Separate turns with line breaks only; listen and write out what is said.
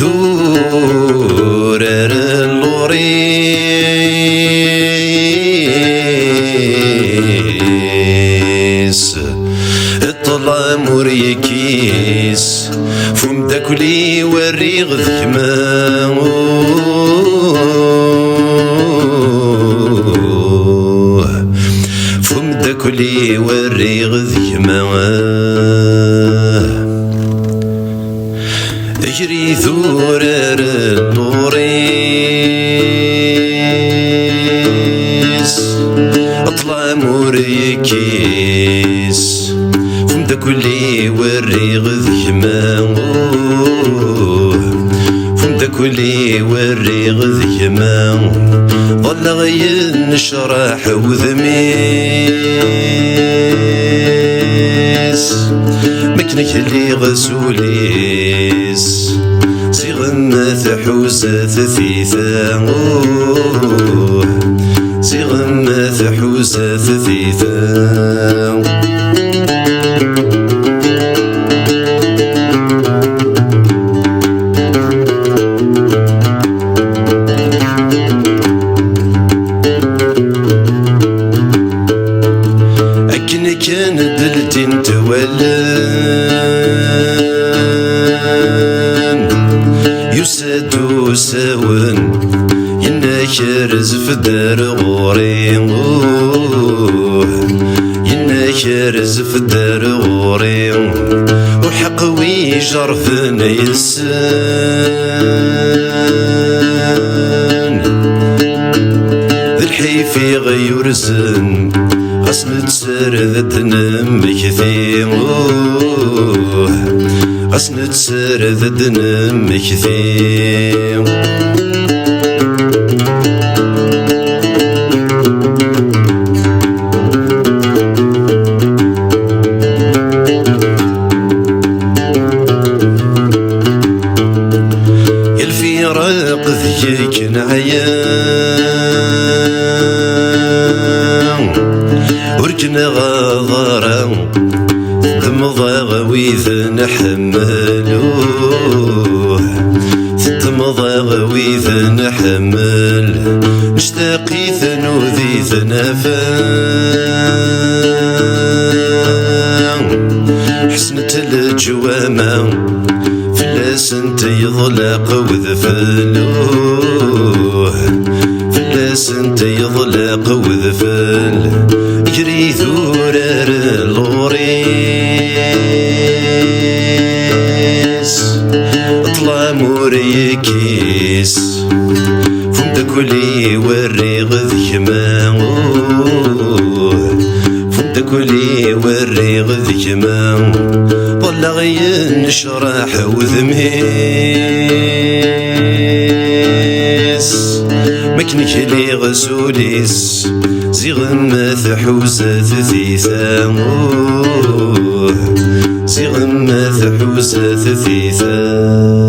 ثور اللوريس اطلع مريكيس فم داكلي وري غذكما فم داكلي وري غذكما اجري ثور اللوريس اطلع مريكيس فم داكلي وري غذكما فم داكلي وري غذكما ظل غين نشرح وذميس مكنك اللي غسوليس صيغمة حوزة ثيثا صيغمة حوزة ثيثا أكن كان دلتين تولان يسادو ساون ينكرز في دار غوري ينكرز في دار غوري وحقوي جرفنا يسان ذي الحيفي غيرزن غصن تسردنا مكثي غصن تسردنا مكثي يلفي راق ذيك نعيان وركنا غاضرا تمضى غويث نحملوه تمضى غويث نحمل نشتاقي ثنوذي ثنافان حسنت الجوامة فلاس انت يضلق وذفلوه فلاس انت يضلق وذفل يجري ثور اللوريس اطلع مريكيس فم داكلي وري غذكما فم داكلي وري غذكما ظل غين نشرح وذميس مكنك لي غسوليس زيغمة حوزة ثيثا زيغمة حوزة ثيثا